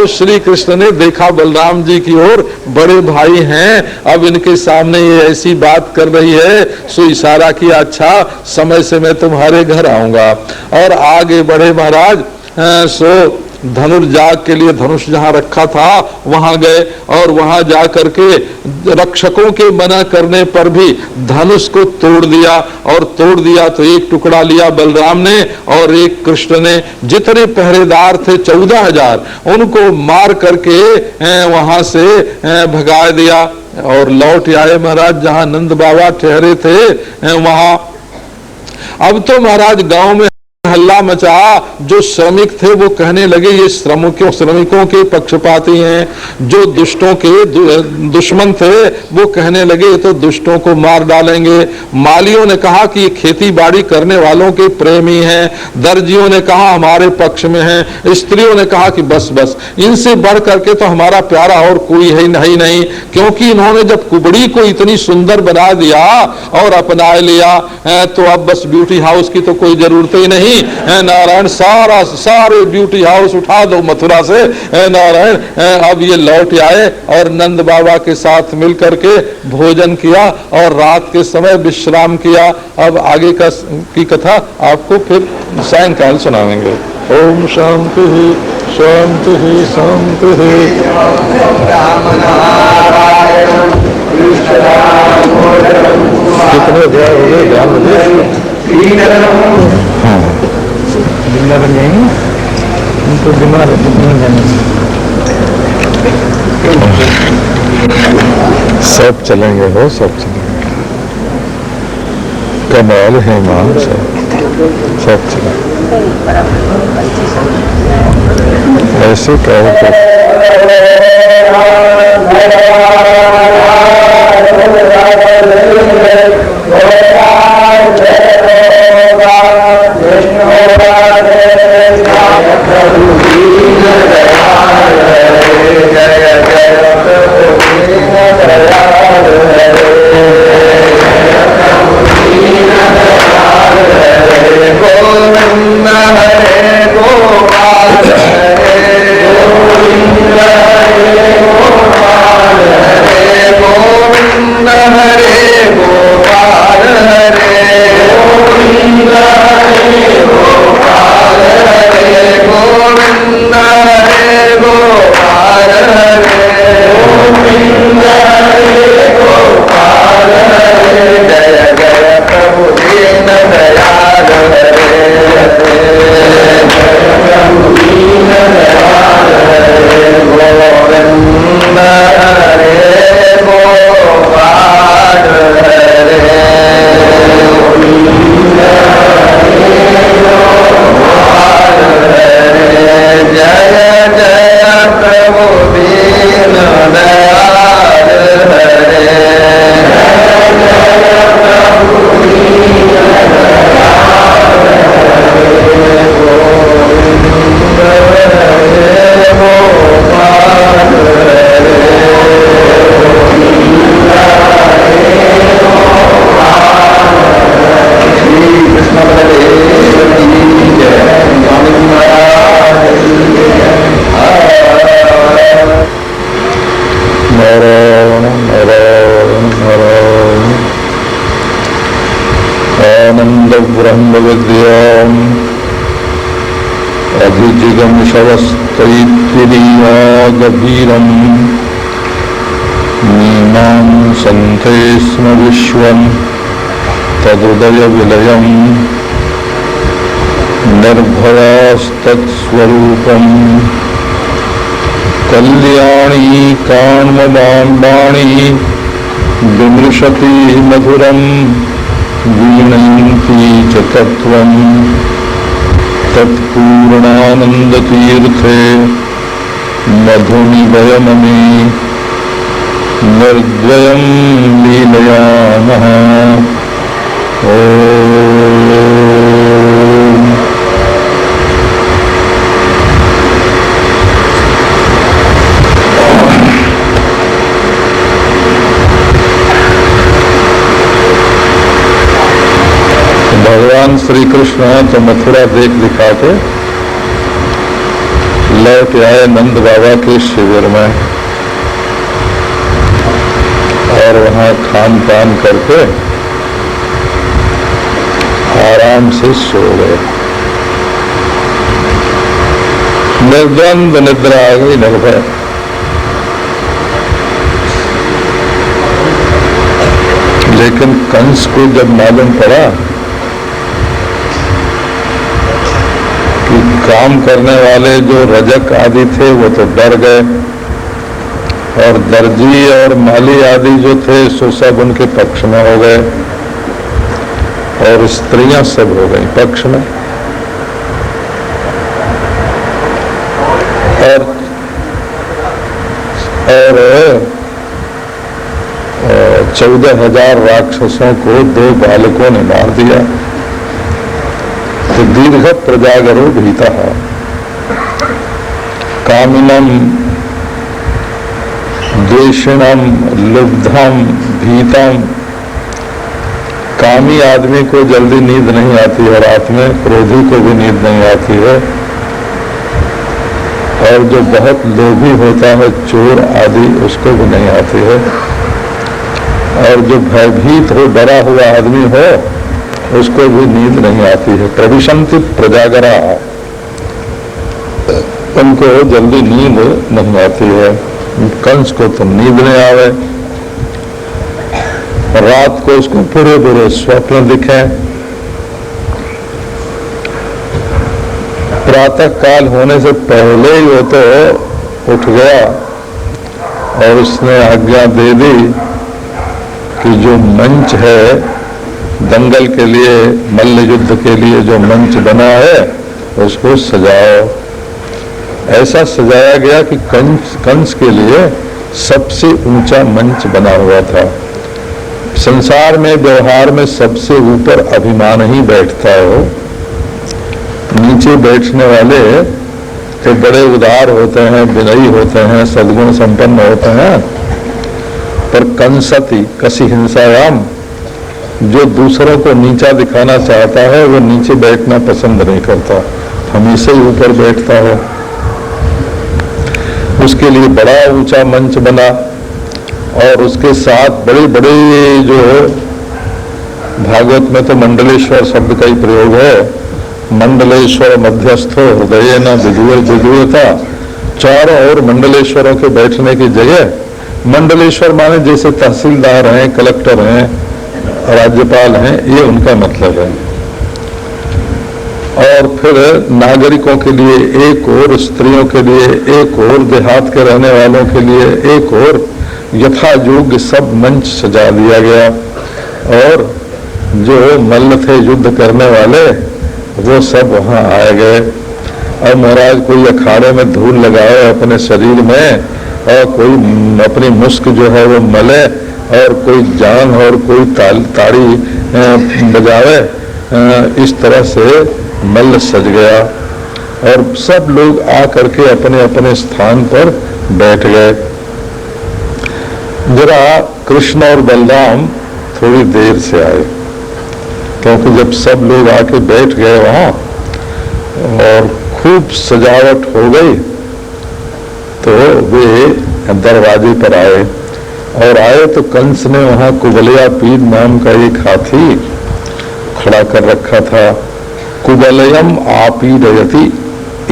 तो श्री कृष्ण ने देखा बलराम जी की ओर, बड़े भाई हैं, अब इनके सामने ये ऐसी बात कर रही है, सो इशारा किया, अच्छा समय से मैं तुम्हारे घर आऊंगा। और आगे बढ़े महाराज। सो धनुर्जाग के लिए धनुष जहां रखा था वहां गए, और वहां जा करके रक्षकों के मना करने पर भी धनुष को तोड़ दिया। और तोड़ दिया तो एक टुकड़ा लिया बलराम ने और एक कृष्ण ने। जितने पहरेदार थे 14,000 उनको मार करके वहां से भगा दिया और लौट आए महाराज जहां नंद बाबा ठहरे थे वहां। अब तो महाराज गांव में हल्ला मचा। जो श्रमिक थे वो कहने लगे ये श्रमिकों के पक्षपाती हैं। जो दुष्टों के दुश्मन थे वो कहने लगे ये तो दुष्टों को मार डालेंगे। मालियों ने कहा कि ये खेती बाड़ी करने वालों के प्रेमी हैं। दर्जियों ने कहा हमारे पक्ष में हैं। स्त्रियों ने कहा कि बस बस इनसे बढ़ करके तो हमारा प्यारा और कोई है नहीं, क्योंकि इन्होंने जब कुबड़ी को इतनी सुंदर बना दिया और अपना लिया तो अब बस ब्यूटी हाउस की तो कोई जरूरत ही नहीं। नारायण सारे ब्यूटी हाउस उठा दो मथुरा से। नारायण अब ये लौट आए और नंद बाबा के साथ मिलकर के भोजन किया और रात के समय विश्राम किया। अब आगे की कथा आपको फिर सायंकाल सुनाएंगे। ओम शांति शांति शांति। कितने अध्याय हो गए ध्यान रखिए। वृंदावन जाएंगे उनको बीमार जाने सब चलेंगे हो, सब चलेंगे। कमाल है मां, सब चलेंगे। ऐसे कहो तो ब्रह्म विद्याम् अभिजिगम शवस्तैत्तिरीया गभीरम् मीमां सन्ते स्म विश्वं तदुदय विलयम् निर्भयास्तत्स्वरूपम् कल्याणी काण्मवाणी विमृशति मधुरम् वीणयन्ती च तत्त्वम् तत्पूर्णानन्दतीर्थे मधुनिवयममे निर्द्वयं लीलयामः। भगवान श्री कृष्ण तो मथुरा देख दिखा के लौट आए नंद बाबा के शिविर में और वहां खान पान करके आराम से सो गए। निर्द्वंद निद्रा आ गई निर्भय। लेकिन कंस को जब मालूम पड़ा कि काम करने वाले जो रजक आदि थे वो तो डर गए और दर्जी और माली आदि जो थे सो सब उनके पक्ष में हो गए और स्त्रियां सब हो गई पक्ष में। और 14,000 राक्षसों को 2 बालकों ने मार दिया। तो दीर्घ प्रजागरो भीता कामिनम द्वेषिणम लुब्धम भीतम। कामी आदमी को जल्दी नींद नहीं आती है, रात में क्रोधी को भी नींद नहीं आती है, और जो बहुत लोभी होता है चोर आदि उसको भी नहीं आती है, और जो भयभीत हो डरा हुआ आदमी हो उसको भी नींद नहीं आती है। प्रविशंति प्रजागरा, उनको जल्दी नींद नहीं आती है। कंस को तो नींद नहीं आवे, रात को उसको बुरे बुरे स्वप्न दिखे। प्रातः काल होने से पहले ही वो तो उठ गया और उसने आज्ञा दे दी कि जो मंच है दंगल के लिए, मल्ल युद्ध के लिए जो मंच बना है उसको सजाओ। ऐसा सजाया गया कि कंस के लिए सबसे ऊंचा मंच बना हुआ था। संसार में व्यवहार में सबसे ऊपर अभिमान ही बैठता हो, नीचे बैठने वाले के बड़े उदार होते हैं, विनयी होते हैं, सद्गुण संपन्न होते हैं। पर कंसति कसी हिंसायाम, जो दूसरों को नीचा दिखाना चाहता है वो नीचे बैठना पसंद नहीं करता, हमेशा ही ऊपर बैठता है। उसके लिए बड़ा ऊंचा मंच बना और उसके साथ बड़े बड़े, जो भागवत में तो मंडलेश्वर शब्द का ही प्रयोग है, मंडलेश्वर मध्यस्थो हृदय न विदुरता। चारों ओर मंडलेश्वरों के बैठने की जगह, मंडलेश्वर माने जैसे तहसीलदार हैं, कलेक्टर हैं, राज्यपाल हैं, ये उनका मतलब है। और फिर नागरिकों के लिए एक और, स्त्रियों के लिए एक और, देहात के रहने वालों के लिए एक और, यथा योग्य सब मंच सजा दिया गया। और जो मल्ल थे युद्ध करने वाले वो सब वहां आए गए। और महाराज कोई अखाड़े में धूल लगाए अपने शरीर में, और कोई अपनी मुस्क जो है वो मले, और कोई जान और कोई ताड़ी बजावे। इस तरह से मल्ल सज गया और सब लोग आकर के अपने अपने स्थान पर बैठ गए। जरा कृष्ण और बलराम थोड़ी देर से आए, क्योंकि जब सब लोग आके बैठ गए वहां और खूब सजावट हो गई तो वे दरवाजे पर आए। और आए तो कंस ने वहां कुबलया पीड नाम का एक हाथी खड़ा कर रखा था। कुबलयम आपीडयति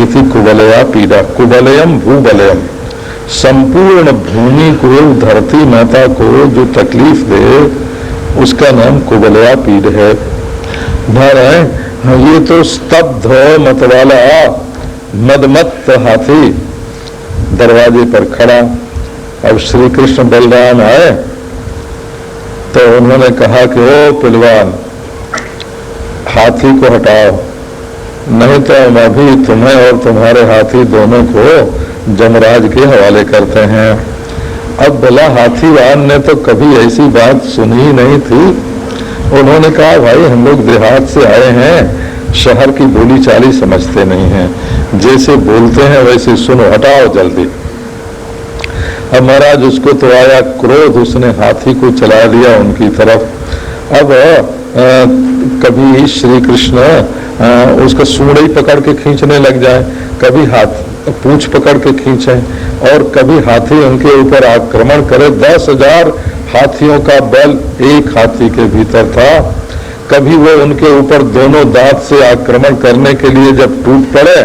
इति कुबलया पीड़ा। कुबलयम भूबलयम, संपूर्ण भूमि को, धरती माता को जो तकलीफ दे उसका नाम कुबलया पीड़ है। ये तो स्तब्ध मतवाला मदमत्त हाथी दरवाजे पर खड़ा। अब श्री कृष्ण बलराम आए तो उन्होंने कहा कि ओ पिलवान, हाथी को हटाओ, नहीं तो हम अभी तुम्हें और तुम्हारे हाथी दोनों को जमराज के हवाले करते हैं। अब बोला हाथीवान ने तो कभी ऐसी बात सुनी ही नहीं थी। उन्होंने कहा भाई हम लोग देहात से आए हैं, शहर की बोली चाली समझते नहीं हैं, जैसे बोलते हैं वैसे सुनो, हटाओ जल्दी। अब महाराज उसको तो आया क्रोध, उसने हाथी को चला दिया उनकी तरफ। अब कभी श्री कृष्ण उसका सूंड ही पकड़ के खींचने लग जाए, कभी पूंछ पकड़ के खींचे, और कभी हाथी उनके ऊपर आक्रमण करे। 10,000 हाथियों का बल एक हाथी के भीतर था। कभी वो उनके ऊपर दोनों दांत से आक्रमण करने के लिए जब टूट पड़े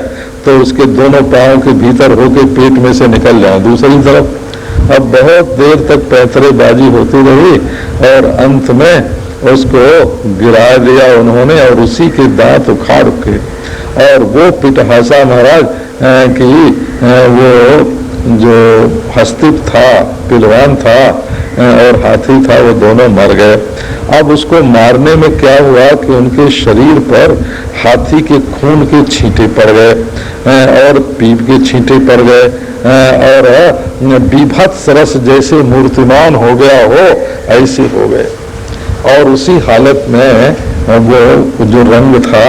तो उसके दोनों पांवों के भीतर होके पेट में से निकल जाए दूसरी तरफ। अब बहुत देर तक पैंतरेबाजी होती रही और अंत में उसको गिरा दिया उन्होंने और उसी के दांत उखाड़ के, और वो पिटहासा महाराज कि वो जो हस्तिप था, पिलवान था और हाथी था, वो दोनों मर गए। अब उसको मारने में क्या हुआ कि उनके शरीर पर हाथी के खून के छींटे पड़ गए और पीप के छींटे पड़ गए और बीभत्स रस जैसे मूर्तिमान हो गया हो ऐसे हो गए। और उसी हालत में वो जो रंग था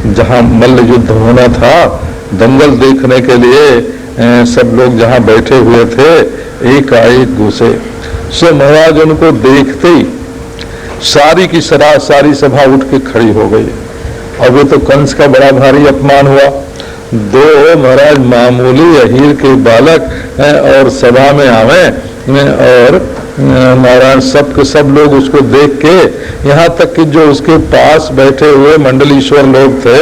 जहाँ मल्ल युद्ध होना था, दंगल देखने के लिए सब लोग जहाँ बैठे हुए थे एकाएक घुसे। सो महाराज उनको देखते ही सारी की सारी सभा उठ के खड़ी हो गई। और वो तो कंस का बड़ा भारी अपमान हुआ। 2 महाराज मामूली अहीर के बालक और सभा में आवे और नारायण सब के सब लोग उसको देख के, यहाँ तक कि जो उसके पास बैठे हुए मंडलीश्वर लोग थे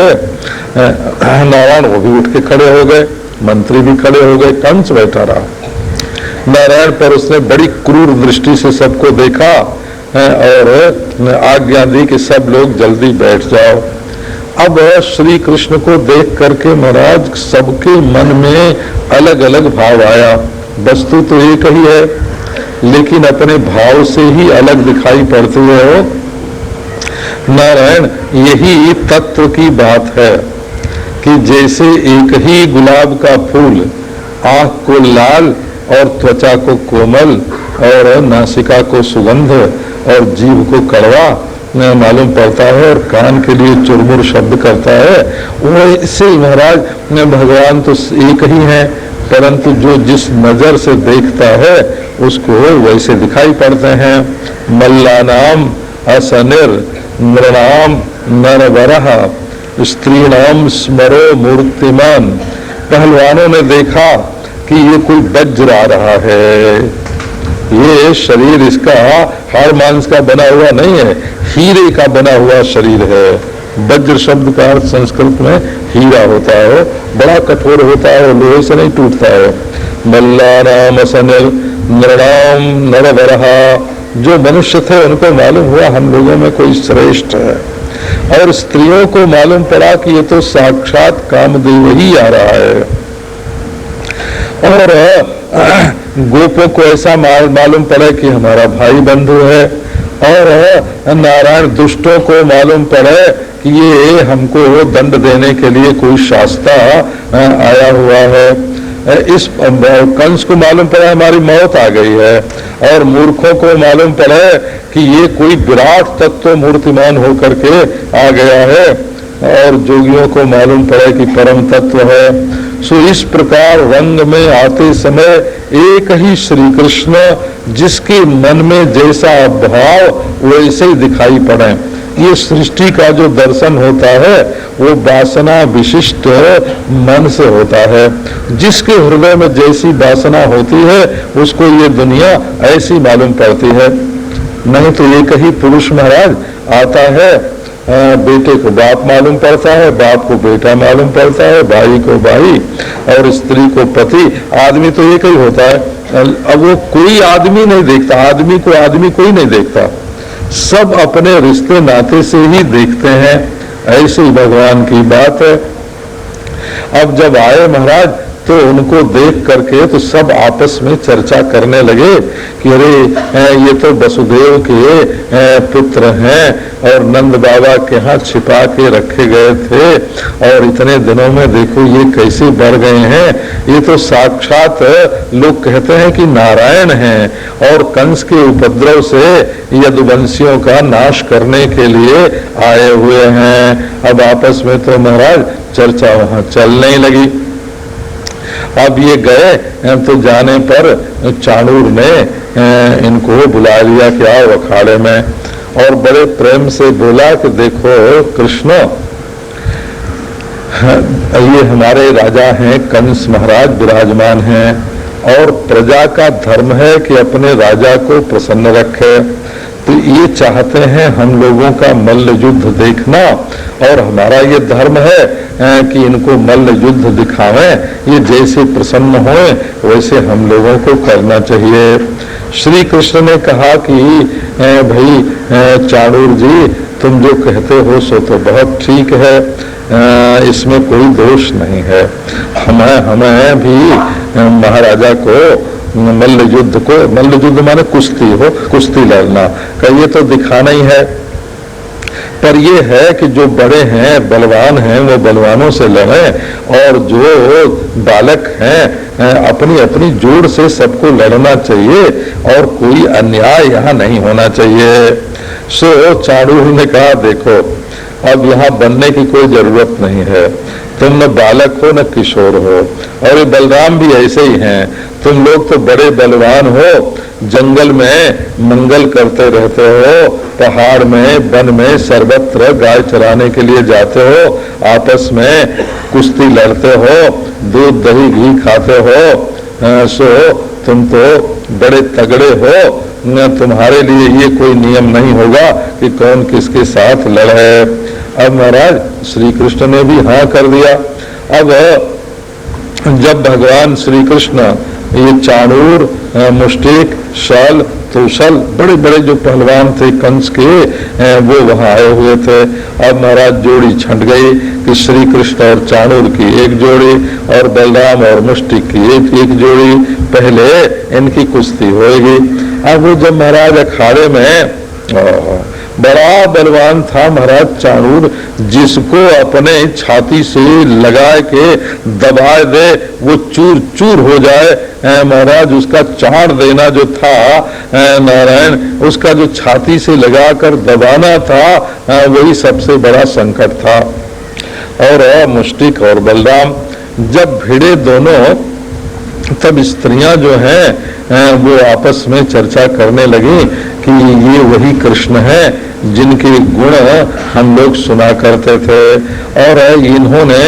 नारायण वो भी उठ के खड़े हो गए, मंत्री भी खड़े हो गए, कंस बैठा रहा नारायण पर। उसने बड़ी क्रूर दृष्टि से सबको देखा और आज्ञा दी कि सब लोग जल्दी बैठ जाओ। अब श्री कृष्ण को देख करके महाराज सबके मन में अलग अलग भाव आया। वस्तु तो एक ही है लेकिन अपने भाव से ही अलग दिखाई पड़ते हो नारायण। यही तत्व की बात है कि जैसे एक ही गुलाब का फूल आंख को लाल और त्वचा को कोमल और नासिका को सुगंध और जीभ को कड़वा मालूम पड़ता है और कान के लिए चुरमुर शब्द करता है, वैसे महाराज भगवान तो एक ही है, परंतु जो जिस नजर से देखता है उसको वैसे दिखाई पड़ते हैं। मल्लानाम असनिर नृणाम नरवरः स्त्रीणाम स्मरो मूर्तिमान। पहलवानों ने देखा कि ये कोई वज्र आ रहा है, ये शरीर इसका हाड़ मांस का बना हुआ नहीं है, हीरे का बना हुआ शरीर है। वज्र शब्द का अर्थ संस्कृत में हीरा होता है, बड़ा कठोर होता है, लोहे से नहीं टूटता है। मल्लानाम असनिर नृणाम नरवरः। जो मनुष्य थे उनको मालूम हुआ हम लोगों में कोई श्रेष्ठ है, और स्त्रियों को मालूम पड़ा कि ये तो साक्षात कामदेव ही आ रहा है। और गोपों को ऐसा मालूम पड़े कि हमारा भाई बंधु है, और नारायण दुष्टों को मालूम पड़े कि ये हमको दंड देने के लिए कोई शास्ता आया हुआ है। इस कंस को मालूम पड़ा हमारी मौत आ गई है, और मूर्खों को मालूम पड़े कि ये कोई विराट तत्व मूर्तिमान होकर के आ गया है, और जोगियों को मालूम पड़े कि परम तत्व है। सो इस प्रकार रंग में आते समय एक ही श्री कृष्ण जिसके मन में जैसा भाव वैसे ही दिखाई पड़े। ये सृष्टि का जो दर्शन होता है वो वासना विशिष्ट मन से होता है। जिसके हृदय में जैसी वासना होती है उसको ये दुनिया ऐसी मालूम पड़ती है। नहीं तो एक ही पुरुष महाराज आता है, बेटे को बाप मालूम पड़ता है, बाप को बेटा मालूम पड़ता है, भाई को भाई और स्त्री को पति। आदमी तो एक ही होता है। अब वो कोई आदमी नहीं देखता, आदमी को आदमी कोई नहीं देखता, सब अपने रिश्ते नाते से ही देखते हैं। ऐसे ही भगवान की बात है। अब जब आए महाराज तो उनको देख करके तो सब आपस में चर्चा करने लगे कि अरे ये तो वसुदेव के पुत्र हैं और नंद बाबा के यहाँ छिपा के रखे गए थे, और इतने दिनों में देखो ये कैसे बढ़ गए हैं। ये तो साक्षात लोग कहते हैं कि नारायण हैं, और कंस के उपद्रव से यदुवंशियों का नाश करने के लिए आए हुए हैं। अब आपस में तो महाराज चर्चा वहाँ चलने ही लगी। अब ये गए तो जाने पर चाणूर ने इनको बुला लिया कि आओ अखाड़े में, और बड़े प्रेम से बोला कि देखो कृष्ण, ये हमारे राजा हैं, कंस महाराज विराजमान हैं, और प्रजा का धर्म है कि अपने राजा को प्रसन्न रखे। तो ये चाहते हैं हम लोगों का मल्ल युद्ध देखना, और हमारा ये धर्म है कि इनको मल्ल युद्ध दिखावें। ये जैसे प्रसन्न होए वैसे हम लोगों को करना चाहिए। श्री कृष्ण ने कहा कि भाई चाणूर जी, तुम जो कहते हो सो तो बहुत ठीक है, इसमें कोई दोष नहीं है। हमें भी महाराजा को मल्ल युद्ध माने कुश्ती हो, कुश्ती लड़ना का ये तो दिखाना ही है। पर ये है कि जो बड़े हैं, बलवान हैं, वो बलवानों से लड़ें, और जो बालक हैं अपनी अपनी जोड़ से सबको लड़ना चाहिए, और कोई अन्याय यहाँ नहीं होना चाहिए। सो चाणूर ने कहा, देखो अब यहाँ बनने की कोई जरूरत नहीं है, तुम न बालक हो न किशोर हो, और ये बलराम भी ऐसे ही हैं। तुम लोग तो बड़े बलवान हो, जंगल में मंगल करते रहते हो, पहाड़ में वन में सर्वत्र गाय चराने के लिए जाते हो, आपस में कुश्ती लड़ते हो, दूध दही घी खाते हो, सो तुम तो बड़े तगड़े हो। तुम्हारे लिए ये कोई नियम नहीं होगा कि कौन किसके साथ लड़े। अब महाराज श्री कृष्ण ने भी हाँ कर दिया। अब जब भगवान श्री कृष्ण ये चाणूर, मुष्टिक, शल, तुषल, बड़े बड़े जो पहलवान थे कंस के, वो वहां आए हुए थे। अब महाराज जोड़ी छंट गई कि श्री कृष्ण और चाणूर की एक जोड़ी और बलराम और मुष्टिक की एक जोड़ी, पहले इनकी कुश्ती होगी। अब वो जब महाराज अखाड़े में बड़ा बलवान था महाराज चाणूर, जिसको अपने छाती से लगा के दबा दे वो चूर चूर हो जाए महाराज, उसका चाड़ देना जो था नारायण, उसका जो छाती से लगाकर दबाना था वही सबसे बड़ा संकट था। और मुष्टिक और बलराम जब भिड़े दोनों, तब स्त्रियां जो हैं वो आपस में चर्चा करने लगी कि ये वही कृष्ण हैं जिनके गुण हम लोग सुना करते थे, और इन्होंने,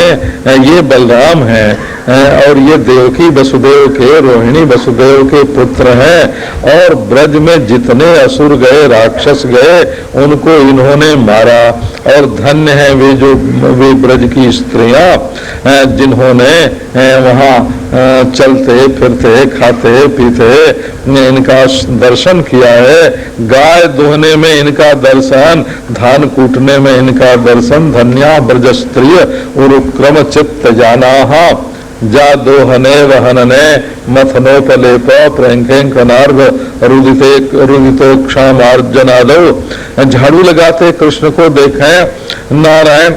ये बलराम हैं और ये देवकी वसुदेव के, रोहिणी वसुदेव के पुत्र हैं, और ब्रज में जितने असुर गए, राक्षस गए, उनको इन्होंने मारा। और धन्य है वे ब्रज की स्त्रियां जिन्होंने वहाँ चलते फिरते खाते पीते इनका दर्शन किया है। गाय दोहने में इनका दर्शन, धान कूटने में इनका दर्शन। धन्या ब्रज स्त्रिय उरुक्रम चित्त जाना, जा दोहने वहनने मथनोपलेप प्रंकेंकनार्घ रुदितोक्षामार्जनादो। झाड़ू लगाते कृष्ण को देखें, नारायण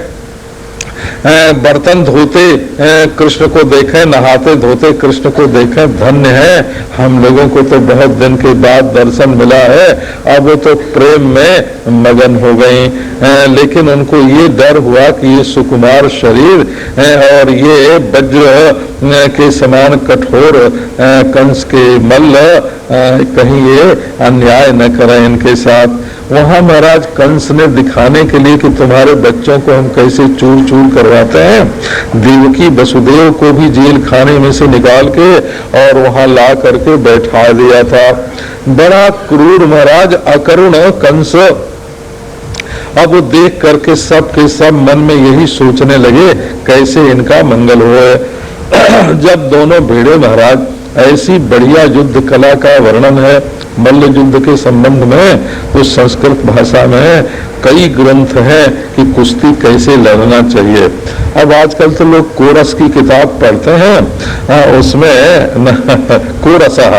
बर्तन धोते कृष्ण को देखें, नहाते धोते कृष्ण को देखें। धन्य है, हम लोगों को तो बहुत दिन के बाद दर्शन मिला है। अब वो तो प्रेम में मगन हो गई, लेकिन उनको ये डर हुआ कि ये सुकुमार शरीर और ये वज्र के समान कठोर कंस के मल्ल कहीं ये अन्याय न करें इनके साथ। वहां महाराज कंस ने दिखाने के लिए कि तुम्हारे बच्चों को हम कैसे चूर चूर करवाते हैं, देवकी वसुदेव को भी जेल खाने में से निकाल के और वहां ला करके बैठा दिया था। बड़ा क्रूर महाराज अकरुण कंस। अब वो देख करके सब के सब मन में यही सोचने लगे कैसे इनका मंगल हुए। जब दोनों भिड़े महाराज, ऐसी बढ़िया युद्ध कला का वर्णन है मल्ल युद्ध के संबंध में, तो संस्कृत भाषा में कई ग्रंथ हैं कि कुश्ती कैसे लड़ना चाहिए। अब आजकल तो लोग कोरस की किताब पढ़ते हैं, उसमें कोरसा,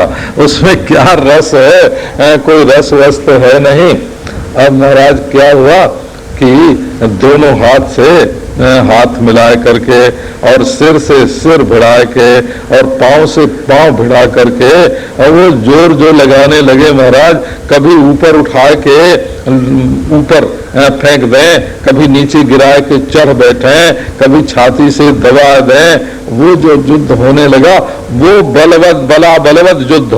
उसमें क्या रस है, कोई रस वस तो है नहीं। अब महाराज क्या हुआ कि दोनों हाथ से हाथ मिलाए करके और सिर से सिर भिड़ा के और पांव से पांव भिड़ा करके, और वो जोर जो लगाने लगे महाराज, कभी ऊपर उठा के ऊपर फेंक दें, कभी नीचे गिरा के चढ़ बैठे, कभी छाती से दबा दें। वो जो युद्ध होने लगा वो बलवत युद्ध,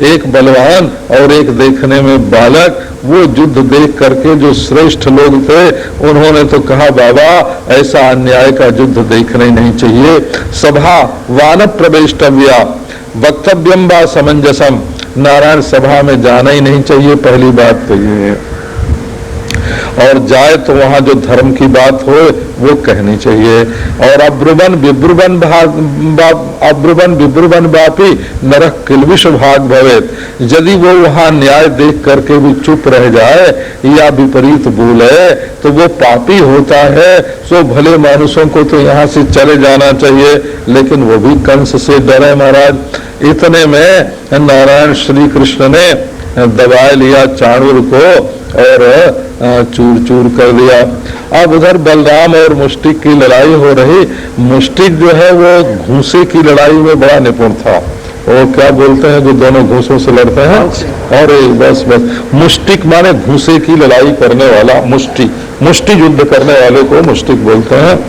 एक बलवान और एक देखने में बालक, वो युद्ध देख करके जो श्रेष्ठ लोग थे उन्होंने तो कहा बाबा ऐसा अन्याय का युद्ध देखना ही नहीं चाहिए। सभा वान प्रवेष्टव्या वक्तव्यम व समंजसम, नारायण सभा में जाना ही नहीं चाहिए, पहली बात तो ये है। और जाए तो वहां जो धर्म की बात हो वो कहनी चाहिए। और अब्रुवन विब्रुवन बापी नरक किलविष भाग भवेत, यदि वो वहां न्याय देख करके भी चुप रह जाए या विपरीत बोले तो वो पापी होता है। सो भले मानुषों को तो यहाँ से चले जाना चाहिए, लेकिन वो भी कंस से डरे महाराज। इतने में नारायण श्री कृष्ण ने दबा लिया चाणूर को और चूर चूर कर दिया। अब उधर बलराम और मुष्टिक की लड़ाई हो रही। मुष्टिक जो है वो घूसे की लड़ाई में बड़ा निपुण था। वो क्या बोलते हैं जो दोनों घूसों से लड़ते हैं, और बस मुष्टिक माने घूसे की लड़ाई करने वाला, मुष्टि युद्ध करने वाले को मुष्टिक बोलते हैं।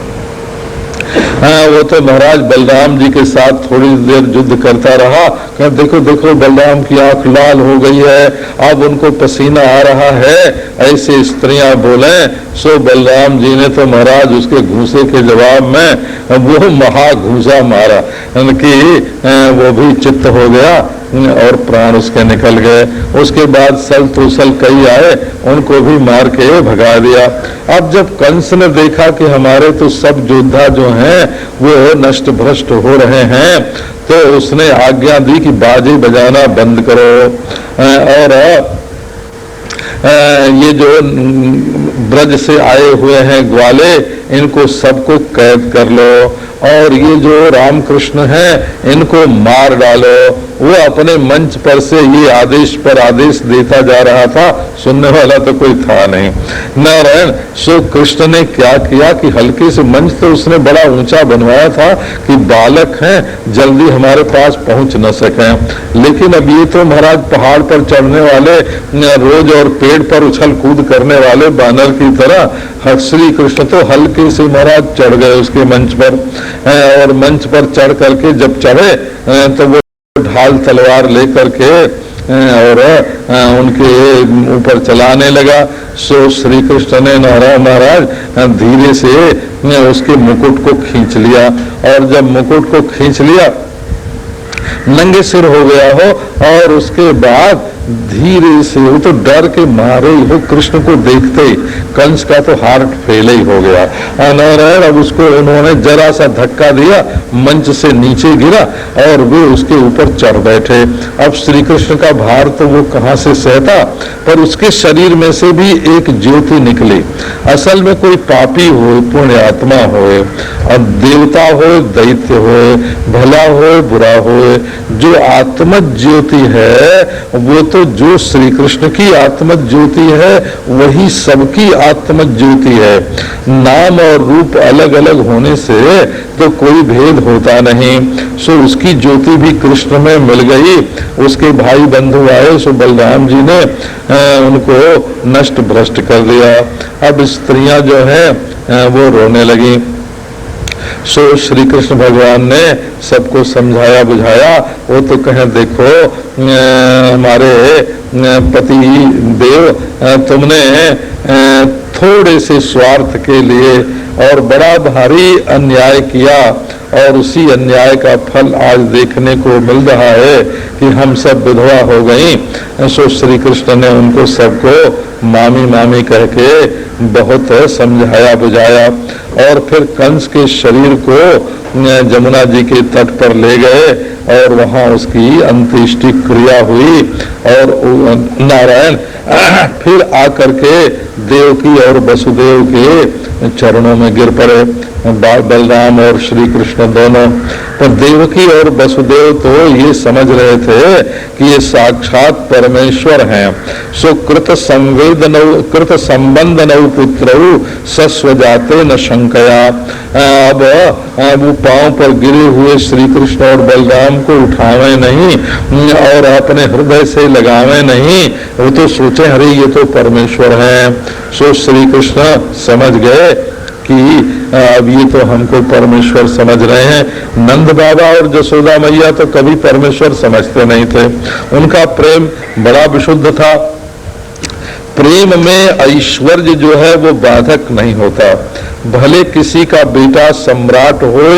वो तो महाराज बलराम जी के साथ थोड़ी देर युद्ध करता रहा। कहा देखो देखो बलराम की आंख लाल हो गई है, अब उनको पसीना आ रहा है, ऐसे स्त्रियां बोले। सो बलराम जी ने तो महाराज उसके घूसे के जवाब में वो महा घूसा मारा कि वो भी चित्त हो गया और प्राण उसके निकल गए। उसके बाद सल तुसल कई आए, उनको भी मार के भगा दिया। अब जब कंस ने देखा कि हमारे तो सब योद्धा जो हैं वो नष्ट भ्रष्ट हो रहे हैं, तो उसने आज्ञा दी कि बाजे बजाना बंद करो और ये जो ब्रज से आए हुए हैं ग्वाले, इनको सबको कैद कर लो, और ये जो रामकृष्ण हैं इनको मार डालो। वो अपने मंच पर से ये आदेश पर आदेश देता जा रहा था, सुनने वाला तो कोई था नहीं। नारायण सो कृष्ण ने क्या किया कि हल्के से मंच तो उसने बड़ा ऊंचा बनवाया था कि बालक हैं जल्दी हमारे पास पहुंच न सकें। लेकिन अब ये तो महाराज पहाड़ पर चढ़ने वाले रोज और पेड़ पर उछल कूद करने वाले बानर की तरह श्री कृष्ण तो हल्के से महाराज चढ़ गए उसके मंच पर। और मंच पर चढ़ करके जब चढ़े तो वो ढाल तलवार लेकर के और उनके ऊपर चलाने लगा। सो श्री कृष्ण ने नारायण महाराज धीरे से उसके मुकुट को खींच लिया, और जब मुकुट को खींच लिया नंगे सिर हो गया हो, और उसके बाद धीरे से वो तो डर के मारे ही हो कृष्ण को देखते ही कंस का तो हार्ट फेल ही हो गया। नारायण अब उसको उन्होंने जरा सा धक्का दिया, मंच से नीचे गिरा और वे उसके ऊपर चढ़ बैठे। अब श्री कृष्ण का भार तो वो कहाँ से सहता, पर उसके शरीर में से भी एक ज्योति निकली। असल में कोई पापी हो, पुण्य आत्मा हो, अब देवता हो, दैत्य हो, भला हो, बुरा हो, जो आत्म ज्योति है वो तो जो श्री कृष्ण की आत्म ज्योति है वही सबकी आत्म ज्योति है। नाम और रूप अलग अलग होने से तो कोई भेद होता नहीं। सो उसकी ज्योति भी कृष्ण में मिल गई। उसके भाई बंधु आए, सो बलराम जी ने उनको नष्ट भ्रष्ट कर दिया। अब स्त्रियां जो है वो रोने लगी। सो श्री कृष्ण भगवान ने सबको समझाया बुझाया। वो तो कहें देखो हमारे पति देव तुमने थोड़े से स्वार्थ के लिए और बड़ा भारी अन्याय किया, और उसी अन्याय का फल आज देखने को मिल रहा है कि हम सब विधवा हो गई। सो श्री कृष्ण ने उनको सबको मामी मामी कह के बहुत समझाया बुझाया, और फिर कंस के शरीर को जमुना जी के तट पर ले गए और वहां उसकी अंत्येष्टि क्रिया हुई। और नारायण फिर आकर के देवकी और वसुदेव के चरणों में गिर पड़े, बलराम और श्री कृष्ण दोनों। पर देवकी और वसुदेव तो ये समझ रहे थे कि ये साक्षात परमेश्वर हैं। सो कृत संबंध नौ पुत्रौ सस्वजाते न शंकया। अब वो पांव पर गिरे हुए श्री कृष्ण और बलराम को उठावे नहीं और अपने हृदय से लगावे नहीं, वो तो सोचे अरे ये तो परमेश्वर हैं। सो श्री कृष्ण समझ गए कि अब ये तो हमको परमेश्वर समझ रहे हैं। नंद बाबा और जसोदा मैया तो कभी परमेश्वर समझते नहीं थे, उनका प्रेम बड़ा विशुद्ध था। प्रेम में ऐश्वर्य जो है वो बाधक नहीं होता। भले किसी का बेटा सम्राट हो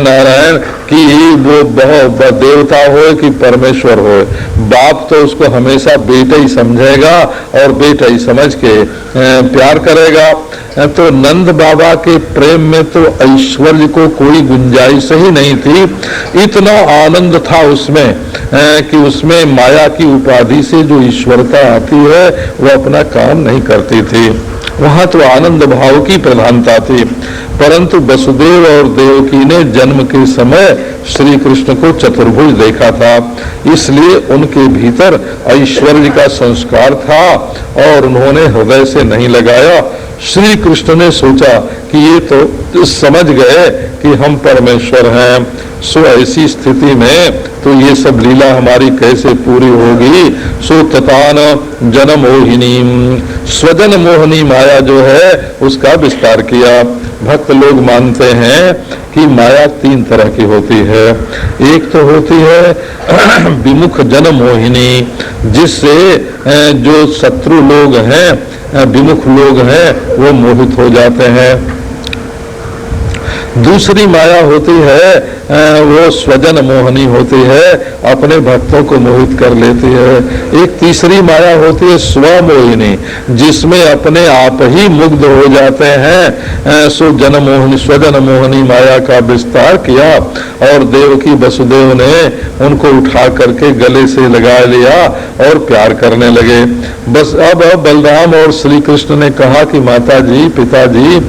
नारायण कि वो देवता हो कि परमेश्वर हो, बाप तो उसको हमेशा बेटा ही समझेगा और बेटा ही समझ के प्यार करेगा। तो नंद बाबा के प्रेम में तो ऐश्वर्य को कोई गुंजाइश ही नहीं थी। इतना आनंद था उसमें कि उसमें माया की उपाधि से जो ईश्वरता आती है वो अपना काम नहीं करती थी। वहां तो आनंद भाव की प्रधानता थी। परंतु वसुदेव और देवकी ने जन्म के समय श्री कृष्ण को चतुर्भुज देखा था, इसलिए उनके भीतर ऐश्वर्य का संस्कार था और उन्होंने हृदय से नहीं लगाया। श्री कृष्ण ने सोचा कि ये तो समझ गए कि हम परमेश्वर हैं, सो ऐसी स्थिति में तो ये सब लीला हमारी कैसे पूरी होगी। सो ततान जन मोहिनी, स्वजन मोहनी माया जो है उसका विस्तार किया। भक्त लोग मानते हैं कि माया तीन तरह की होती है। एक तो होती है विमुख जन मोहिनी, जिससे जो शत्रु लोग हैं, विमुख लोग हैं, वो मोहित हो जाते हैं। दूसरी माया होती है वो स्वजन मोहनी होती है, अपने भक्तों को मोहित कर लेती है। एक तीसरी माया होती है स्वमोहिनी, जिसमें अपने आप ही मुग्ध हो जाते हैं। सो जन मोहनी स्वजन मोहनी माया का विस्तार किया और देवकी वसुदेव ने उनको उठा करके गले से लगा लिया और प्यार करने लगे। बस अब बलराम और श्री कृष्ण ने कहा कि माता जी, पिताजी,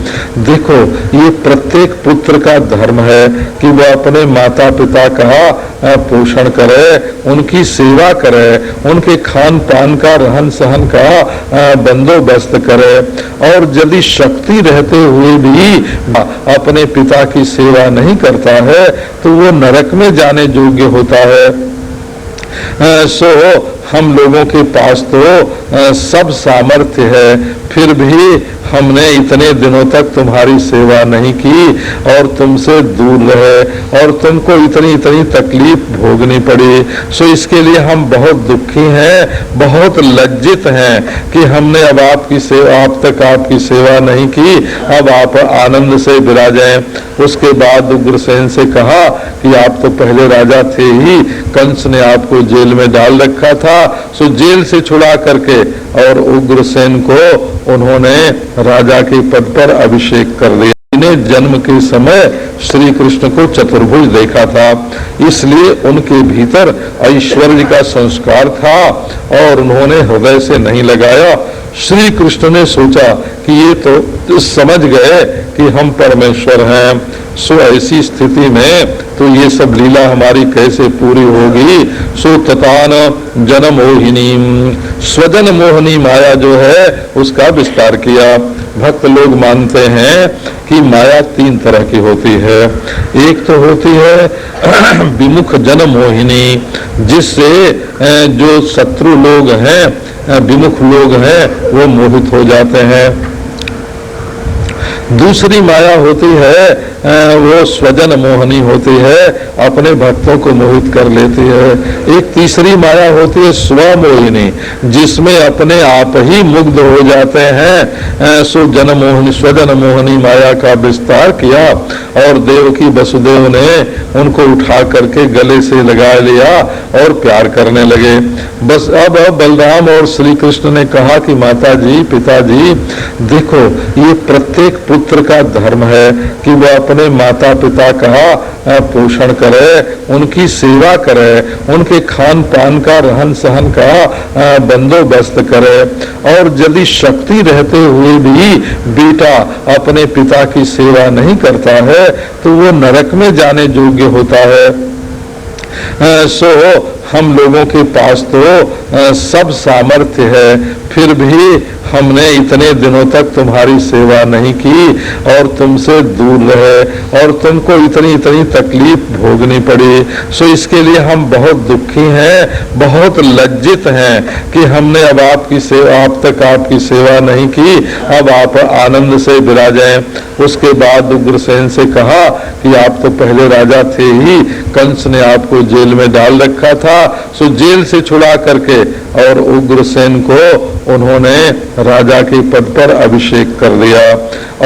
देखो ये प्रत्येक पुत्र का धर्म है कि वो अपने माता पिता का पोषण करे, उनकी सेवा करे, उनके खान पान का, रहन सहन का बंदोबस्त करे, और यदि शक्ति रहते हुए भी अपने पिता की सेवा नहीं करता है तो वो नरक में जाने योग्य होता है। सो हम लोगों के पास तो सब सामर्थ्य है, फिर भी हमने इतने दिनों तक तुम्हारी सेवा नहीं की और तुमसे दूर रहे और तुमको इतनी इतनी तकलीफ भोगनी पड़ी। सो इसके लिए हम बहुत दुखी हैं, बहुत लज्जित हैं कि हमने अब आपकी सेवा, आप तक आपकी सेवा नहीं की, अब आप आनंद से विराजें। उसके बाद उग्रसेन से कहा कि आप तो पहले राजा थे ही, कंस ने आपको जेल में डाल रखा था, सो जेल से छुड़ा करके और उग्रसेन को उन्होंने राजा के पद पर अभिषेक कर दिया। इन्हें जन्म के समय श्री कृष्ण को चतुर्भुज देखा था, इसलिए उनके भीतर ऐश्वर्य का संस्कार था और उन्होंने हृदय से नहीं लगाया। श्री कृष्ण ने सोचा कि ये तो समझ गए कि हम परमेश्वर हैं, सो ऐसी स्थिति में तो ये सब लीला हमारी कैसे पूरी होगी। सो ततान जन मोहिनी, स्वजन मोहनी माया जो है उसका विस्तार किया। भक्त लोग मानते हैं कि माया तीन तरह की होती है। एक तो होती है विमुख जन मोहिनी, जिससे जो शत्रु लोग हैं, विमुख लोग हैं, वो मोहित हो जाते हैं। दूसरी माया होती है वो स्वजन मोहनी होती है, अपने भक्तों को मोहित कर लेती है। एक तीसरी माया होती है स्वमोहिनी, जिसमें अपने आप ही मुग्ध हो जाते हैं। सो जन मोहनी स्वजन मोहनी माया का विस्तार किया और देवकी वसुदेव ने उनको उठा करके गले से लगा लिया और प्यार करने लगे। बस अब बलराम और श्री कृष्ण ने कहा कि माता जी, पिताजी, देखो ये प्रत्येक पुत्र का धर्म है कि वो अपने माता पिता का पोषण करे, उनकी सेवा करे, उनके खान पान का, रहन सहन का बंदोबस्त करे, और यदि शक्ति रहते हुए भी बेटा अपने पिता की सेवा नहीं करता है तो वो नरक में जाने योग्य होता है। सो हम लोगों के पास तो सब सामर्थ्य है, फिर भी हमने इतने दिनों तक तुम्हारी सेवा नहीं की और तुमसे दूर रहे और तुमको इतनी इतनी तकलीफ भोगनी पड़ी। सो इसके लिए हम बहुत दुखी हैं, बहुत लज्जित हैं कि हमने अब आपकी सेवा, आप तक आपकी सेवा नहीं की, अब आप आनंद से विराजें। उसके बाद उग्रसेन से कहा कि आप तो पहले राजा थे ही, कंस ने आपको जेल में डाल रखा था, सो जेल से छुड़ा करके और उग्रसेन को उन्होंने राजा के पद पर अभिषेक कर दिया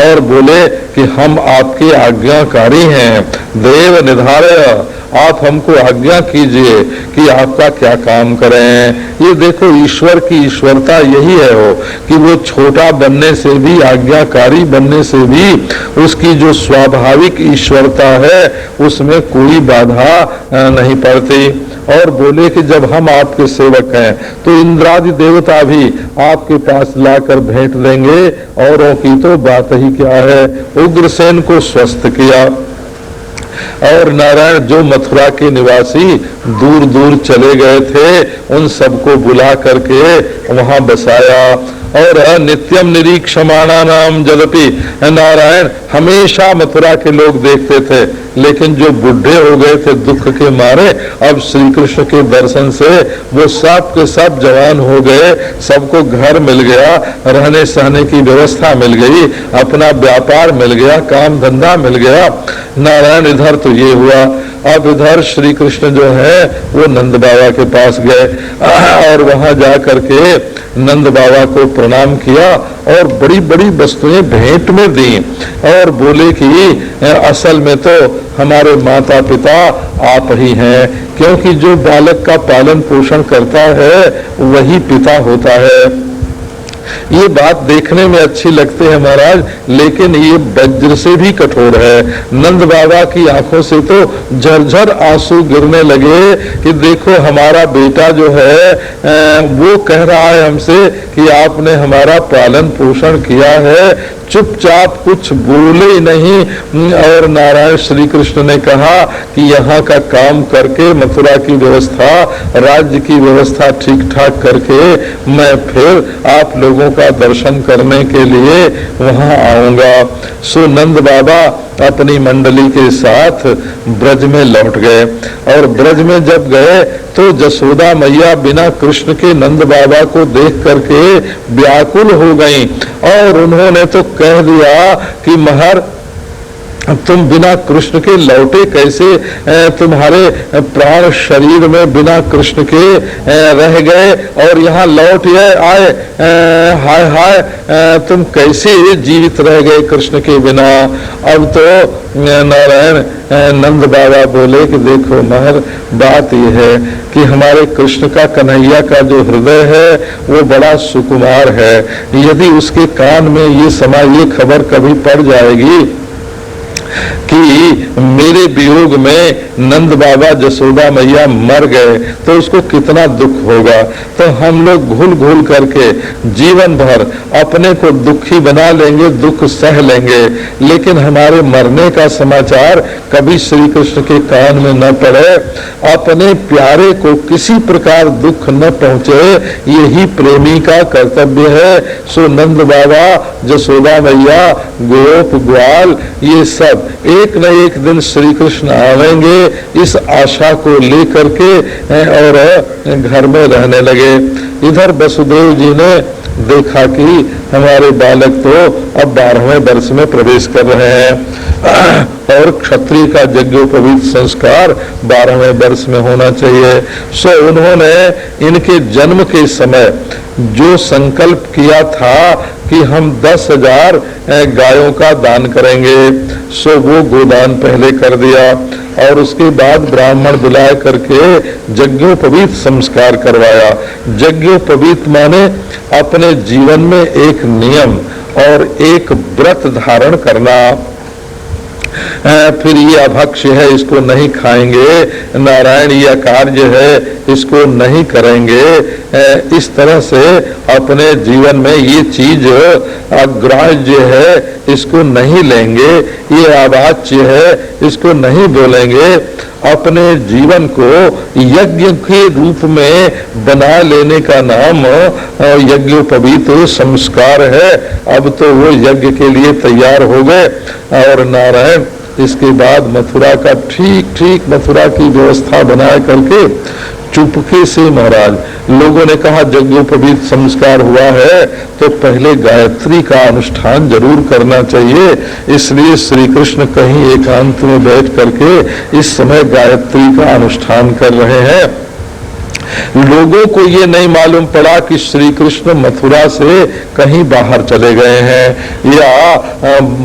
और बोले कि हम आपके आज्ञाकारी हैं, देव निधारय, आप हमको आज्ञा कीजिए कि आपका क्या काम करें। ये देखो ईश्वर की ईश्वरता यही है हो कि वो छोटा बनने से भी, आज्ञाकारी बनने से भी उसकी जो स्वाभाविक ईश्वरता है उसमें कोई बाधा नहीं पड़ती। और बोले कि जब हम आपके सेवक हैं तो इंद्रादि देवता भी आपके पास लाकर भेंट देंगे, औरों की तो बात ही क्या है। उग्रसेन को स्वस्थ किया और नारायण जो मथुरा के निवासी दूर दूर चले गए थे उन सबको बुला करके वहां बसाया और नित्यम निरीक्षमाणा नाम जदपि नारायण हमेशा मथुरा के लोग देखते थे, लेकिन जो बुढ़े हो गए थे दुख के मारे, अब श्री कृष्ण के दर्शन से वो सब के सब जवान हो गए, सबको घर मिल गया, रहने सहने की व्यवस्था मिल गई, अपना व्यापार मिल गया, काम धंधा मिल गया। नारायण इधर तो ये हुआ। अब इधर श्री कृष्ण जो है वो नंद बाबा के पास गए और वहां जा करके नंद बाबा को प्रणाम किया और बड़ी बड़ी वस्तुएं भेंट में दी और बोले कि असल में तो हमारे माता पिता आप ही हैं, क्योंकि जो बालक का पालन पोषण करता है वही पिता होता है। ये बात देखने में अच्छी लगती है महाराज, लेकिन ये वज्र से भी कठोर है। नंद बाबा की आंखों से तो झरझर आंसू गिरने लगे कि देखो हमारा बेटा जो है वो कह रहा है हमसे कि आपने हमारा पालन पोषण किया है, चुपचाप कुछ बोले ही नहीं। और नारायण श्री कृष्ण ने कहा कि यहाँ का काम करके मथुरा की व्यवस्था, राज्य की व्यवस्था ठीक ठाक करके मैं फिर आप लोगों का दर्शन करने के लिए वहाँ आऊंगा। सो नंद बाबा अपनी मंडली के साथ ब्रज में लौट गए और ब्रज में जब गए तो जसोदा मैया बिना कृष्ण के नंद बाबा को देख करके व्याकुल हो गईं और उन्होंने तो कह दिया कि महर तुम बिना कृष्ण के लौटे कैसे, तुम्हारे प्राण शरीर में बिना कृष्ण के रह गए और यहाँ लौट आए, हाय हाय तुम कैसे जीवित रह गए कृष्ण के बिना। अब तो नारायण नंद बाबा बोले कि देखो महर बात यह है कि हमारे कृष्ण का, कन्हैया का जो हृदय है वो बड़ा सुकुमार है, यदि उसके कान में ये खबर कभी पड़ जाएगी कि मेरे वियोग में नंद बाबा जसोदा मैया मर गए तो उसको कितना दुख होगा। तो हम लोग घुल घुल करके जीवन भर अपने को दुखी बना लेंगे, दुख सह लेंगे, लेकिन हमारे मरने का समाचार कभी श्री कृष्ण के कान में न पड़े, अपने प्यारे को किसी प्रकार दुख न पहुंचे, यही प्रेमी का कर्तव्य है। सो नंद बाबा, जसोदा मैया, गोप ग्वाल ये सब एक न एक दिन श्री कृष्ण आवेंगे, इस आशा को लेकर के और घर में रहने लगे। इधर वसुदेव जी ने देखा कि हमारे बालक तो अब 12वें वर्ष में प्रवेश कर रहे हैं और क्षत्रिय का यज्ञोपवीत संस्कार 12वें वर्ष में होना चाहिए। सो उन्होंने इनके जन्म के समय जो संकल्प किया था कि हम 10,000 गायों का दान करेंगे, सो वो गोदान पहले कर दिया और उसके बाद ब्राह्मण बुला करके यज्ञोपवीत संस्कार करवाया। यज्ञोपवीत माने अपने जीवन में एक नियम और एक व्रत धारण करना। फिर ये अभक्ष्य है, इसको नहीं खाएंगे, नारायण यह कार्य है, इसको नहीं करेंगे, इस तरह से अपने जीवन में ये चीज अग्राह्य है, इसको नहीं लेंगे, ये अवाच्य है, इसको नहीं बोलेंगे, अपने जीवन को यज्ञ के रूप में बना लेने का नाम यज्ञोपवीत संस्कार है। अब तो वो यज्ञ के लिए तैयार हो गए। और नारायण इसके बाद मथुरा का ठीक मथुरा की व्यवस्था बना करके चुपके से महाराज लोगों ने कहा यज्ञोपवीत संस्कार हुआ है तो पहले गायत्री का अनुष्ठान जरूर करना चाहिए। इसलिए श्री कृष्ण कहीं एकांत में बैठ करके इस समय गायत्री का अनुष्ठान कर रहे हैं। लोगों को ये नहीं मालूम पड़ा कि श्री कृष्ण मथुरा से कहीं बाहर चले गए हैं या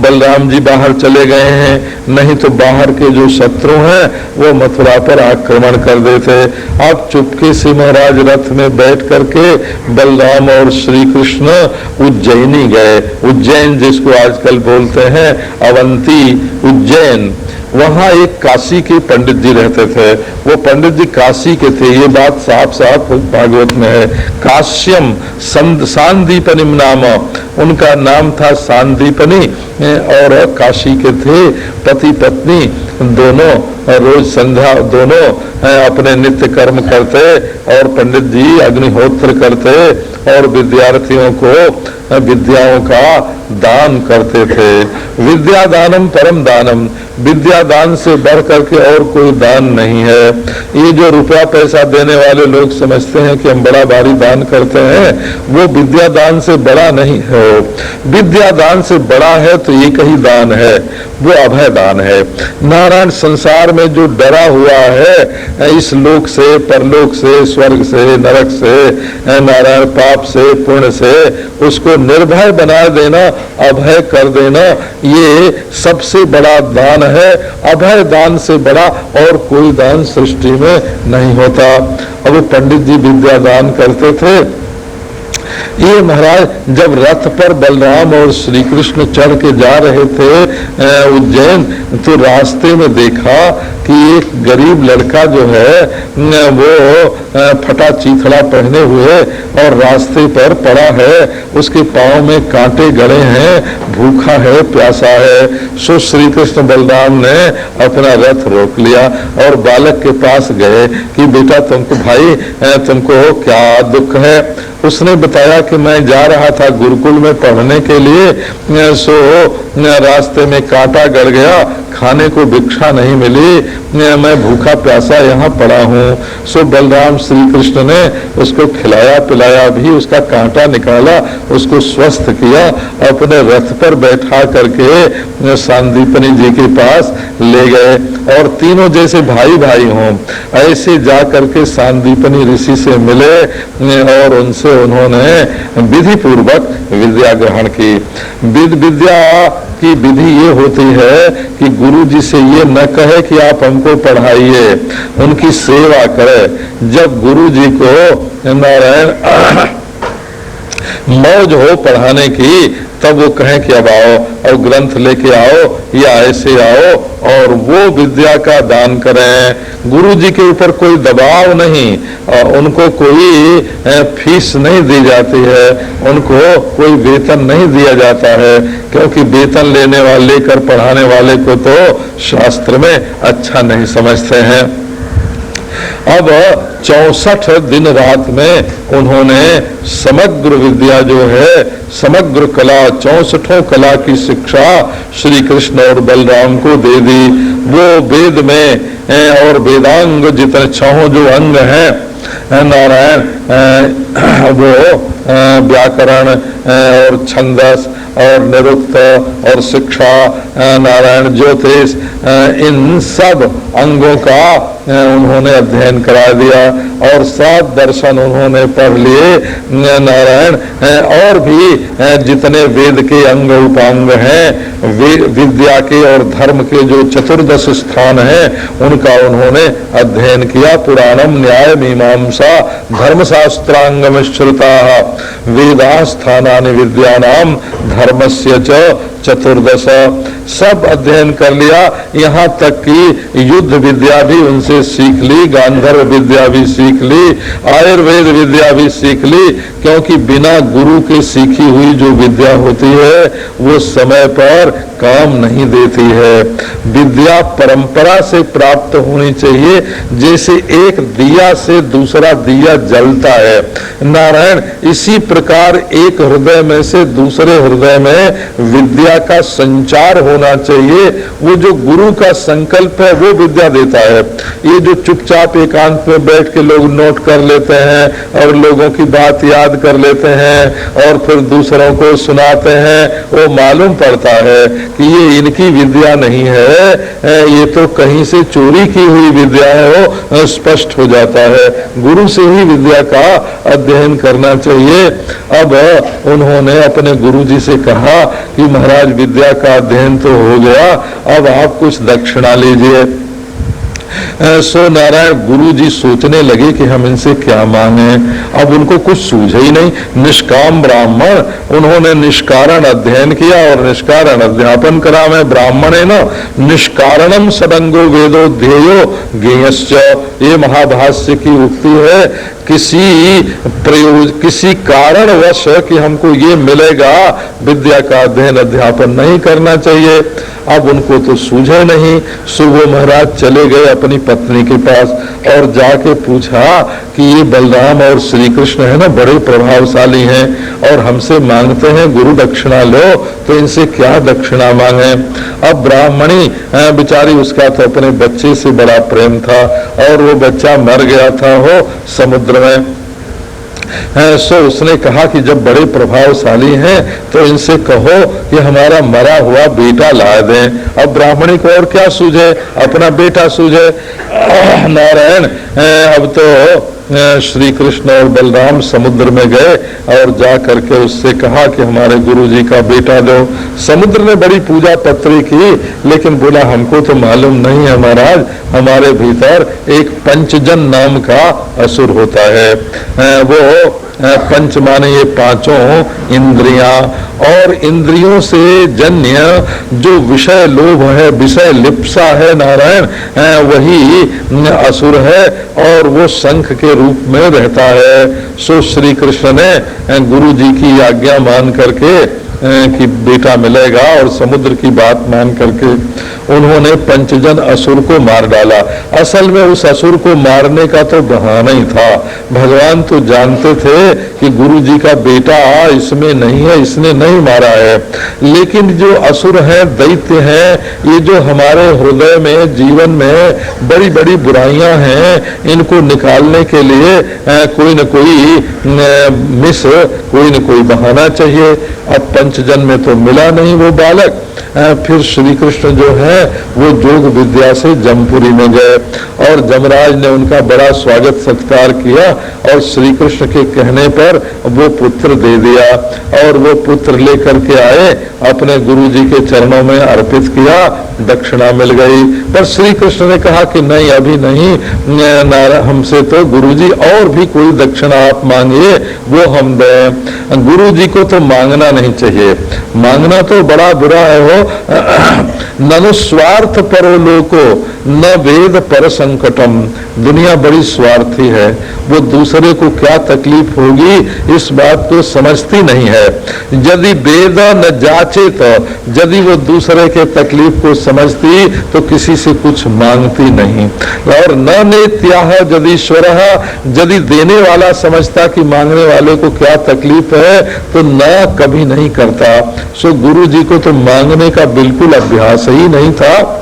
बलराम जी बाहर चले गए हैं, नहीं तो बाहर के जो शत्रु हैं वो मथुरा पर आक्रमण कर देते। अब चुपके से महाराज रथ में बैठ करके बलराम और श्री कृष्ण उज्जैनी गए। उज्जैन जिसको आजकल बोलते हैं अवंती, उज्जैन, वहां एक काशी के पंडित जी रहते थे। वो पंडित जी काशी के थे, ये बात साफ साफ भागवत में है। काश्यम सांदीपनी नाम, उनका नाम था सांदीपनी, और काशी के थे। पति पत्नी दोनों रोज संध्या दोनों अपने नित्य कर्म करते और पंडित जी अग्निहोत्र करते और विद्यार्थियों को विद्याओं का दान करते थे। विद्या दानम परम दानम, विद्या दान से बढ़ करके और कोई दान नहीं है। ये जो रुपया पैसा देने वाले लोग समझते हैं कि हम बड़ा भारी दान करते हैं, वो विद्या दान से बड़ा नहीं है। विद्या दान से बड़ा है तो एक ही दान है, वो अभय दान है। नारायण संसार में जो डरा हुआ है इस लोक से, परलोक से, स्वर्ग से, नरक से, नारायण पाप से, पुण्य से, उसको निर्भय बना देना, अभय कर देना, ये सबसे बड़ा दान है। अभय दान से बड़ा और कोई दान सृष्टि में नहीं होता। अब पंडित जी विद्या दान करते थे। ये महाराज जब रथ पर बलराम और श्री कृष्ण चढ़ के जा रहे थे उज्जैन, तो रास्ते में देखा कि एक गरीब लड़का जो है वो फटा चीथड़ा पहने हुए और रास्ते पर पड़ा है, उसके पांव में कांटे गड़े हैं, भूखा है, प्यासा है। सो श्री कृष्ण बलराम ने अपना रथ रोक लिया और बालक के पास गए कि बेटा तुमको भाई तुमको क्या दुख है। उसने बताया कि मैं जा रहा था गुरुकुल में पढ़ने के लिए, सो रास्ते में कांटा गड़ गया, खाने को भिक्षा नहीं मिली, मैं भूखा प्यासा यहाँ पड़ा हूँ। सो बलराम श्री कृष्ण ने उसको खिलाया पिलाया भी, उसका कांटा निकाला, उसको स्वस्थ किया, अपने रथ पर बैठा करके सांदीपनी जी के पास ले गए और तीनों जैसे भाई भाई हों ऐसे जा करके सांदीपनी ऋषि से मिले और उनसे उन्होंने विधि पूर्वक विद्या ग्रहण की। विद्या की विधि ये होती है कि गुरु जी से ये न कहे कि आप हमको पढ़ाइए, उनकी सेवा करे। जब गुरु जी को नारायण मौज हो पढ़ाने की, तब वो कहें कि अब आओ और ग्रंथ लेके आओ या ऐसे आओ और वो विद्या का दान करें। गुरु जी के ऊपर कोई दबाव नहीं, उनको कोई फीस नहीं दी जाती है, उनको कोई वेतन नहीं दिया जाता है, क्योंकि वेतन लेने वाले लेकर पढ़ाने वाले को तो शास्त्र में अच्छा नहीं समझते हैं। अब 64 दिन रात में उन्होंने समग्र विद्या जो है, समग्र कला, 64 कला की शिक्षा श्री कृष्ण और बलराम को दे दी। वो वेद में और वेदांग जितने 6 जो अंग हैं नारायण, वो व्याकरण और छंदस और निरुक्त और शिक्षा, नारायण ज्योतिष, इन सब अंगों का उन्होंने अध्ययन करा दिया और 7 दर्शन उन्होंने पढ़ लिए। नारायण और भी जितने वेद के अंग उपांग हैं, विद्या के और धर्म के जो 14 स्थान हैं, उनका उन्होंने अध्ययन किया। पुराणम न्याय मीमांसा धर्मशास्त्रांगम श्रुता वेदा स्थानानि विद्यानाम धर्मस्य च 14। सब अध्ययन कर लिया, यहाँ तक कि युद्ध विद्या भी उनसे सीख ली, गांधर्व विद्या भी सीख ली, आयुर्वेद विद्या भी सीख ली, क्योंकि बिना गुरु के सीखी हुई जो विद्या होती है वो समय पर काम नहीं देती है। विद्या परंपरा से प्राप्त होनी चाहिए, जैसे एक दिया से दूसरा दिया जलता है नारायण, इसी प्रकार एक हृदय में से दूसरे हृदय में विद्या का संचार होना चाहिए। वो जो गुरु का संकल्प है वो विद्या देता है। ये जो चुपचाप एकांत में बैठ के लोग नोट कर लेते हैं और लोगों की बात याद कर लेते हैं और फिर दूसरों को सुनाते हैं, वो मालूम पड़ता है कि ये इनकी विद्या नहीं है, ये तो कहीं से चोरी की हुई विद्या है, वो स्पष्ट हो जाता है। गुरु से ही विद्या का अध्ययन करना चाहिए। अब उन्होंने अपने गुरु जी से कहा कि महाराज विद्या का अध्ययन तो हो गया, अब आप कुछ दक्षिणा लीजिए। सो नारायण गुरु जी सोचने लगे कि हम इनसे क्या मांगे। अब उनको कुछ सूझे ही नहीं। निष्काम ब्राह्मण, उन्होंने निष्कारण अध्ययन किया और निष्कारण अध्यापन करा। मैं ब्राह्मण है ना, निष्कारणम सदंगो वेदो ध्येयो ज्ञेयश्च, ये महाभाष्य की उक्ति है। किसी कारणवश कि हमको ये मिलेगा, विद्या का अध्ययन अध्यापन नहीं करना चाहिए। अब उनको तो सूझे नहीं। सुबह महाराज चले गए अपनी पत्नी के पास और जाके पूछा कि ये बलराम और श्री कृष्ण है ना, बड़े प्रभावशाली हैं और हमसे मांगते हैं गुरु दक्षिणा लो, तो इनसे क्या दक्षिणा मांगे। अब ब्राह्मणी बेचारी, उसका तो अपने बच्चे से बड़ा प्रेम था और वो बच्चा मर गया था हो समुद्र में। सो उसने कहा कि जब बड़े प्रभावशाली हैं तो इनसे कहो कि हमारा मरा हुआ बेटा ला दें। अब ब्राह्मणी को और क्या सूझे, अपना बेटा सूझे। नारायण अब तो श्री कृष्ण और बलराम समुद्र में गए और जा करके उससे कहा कि हमारे गुरु जी का बेटा दो। समुद्र ने बड़ी पूजा पत्री की, लेकिन बोला हमको तो मालूम नहीं है महाराज, हमारे भीतर एक पंचजन नाम का असुर होता है। वो पंच माने ये पांचों इंद्रियां, और इंद्रियों से जन्य जो विषय लोभ है, विषय लिप्सा है नारायण, वही असुर है और वो शंख के रूप में रहता है। सो श्री कृष्ण ने गुरु जी की आज्ञा मान करके कि बेटा मिलेगा और समुद्र की बात मान करके उन्होंने पंचजन असुर को मार डाला। असल में उस असुर को मारने का तो बहाना ही था। भगवान तो जानते थे कि गुरु जी का बेटा इसमें नहीं है, इसने नहीं मारा है। लेकिन जो असुर हैं, दैत्य हैं, ये जो हमारे हृदय में, जीवन में बड़ी बड़ी बुराइयां हैं, इनको निकालने के लिए कोई न कोई कोई न कोई बहाना चाहिए। अब पंचजन में तो मिला नहीं वो बालक। फिर श्री कृष्ण जो है वो जोग विद्या से जमपुरी में गए और जमराज ने उनका बड़ा स्वागत सत्कार किया और श्री कृष्ण के कहने पर वो पुत्र दे दिया और वो पुत्र लेकर के आए, अपने गुरु जी के चरणों में अर्पित किया, दक्षिणा मिल गई। पर श्री कृष्ण ने कहा कि नहीं, अभी नहीं, हमसे तो गुरु जी और भी कोई दक्षिणा आप मांगिए वो हम दें। गुरु जी को तो मांगना नहीं चाहिए, मांगना तो बड़ा बुरा है। हो ननु स्वार्थ परो लोको न वेद पर संकटम, दुनिया बड़ी स्वार्थी है, वो दूसरे को क्या तकलीफ होगी इस बात को समझती नहीं है। यदि वेद न जाचे तो, यदि वो दूसरे के तकलीफ को समझती तो किसी से कुछ मांगती नहीं। और न नेत्याह यदीश्वर, यदि देने वाला समझता कि मांगने वाले को क्या तकलीफ है तो न कभी नहीं करता। सो गुरु जी को तो मांगने का बिल्कुल अभ्यास ही नहीं था।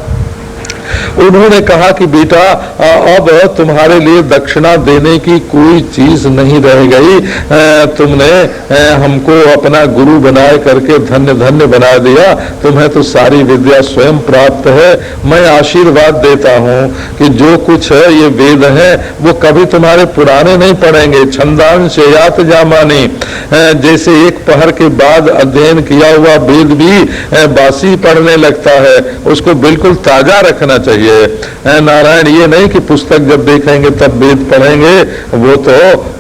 उन्होंने कहा कि बेटा अब तुम्हारे लिए दक्षिणा देने की कोई चीज नहीं रह गई, तुमने हमको अपना गुरु बनाए करके धन्य धन्य बना दिया, तुम्हें तो सारी विद्या स्वयं प्राप्त है। मैं आशीर्वाद देता हूँ कि जो कुछ है ये वेद है वो कभी तुम्हारे पुराने नहीं पड़ेंगे। छंदांश यात जामानी, जैसे एक पहर के बाद अध्ययन किया हुआ वेद भी बासी पढ़ने लगता है, उसको बिल्कुल ताजा रखना चाहिए। नारायण ये नहीं कि पुस्तक जब देखेंगे तब वेद पढ़ेंगे, वो तो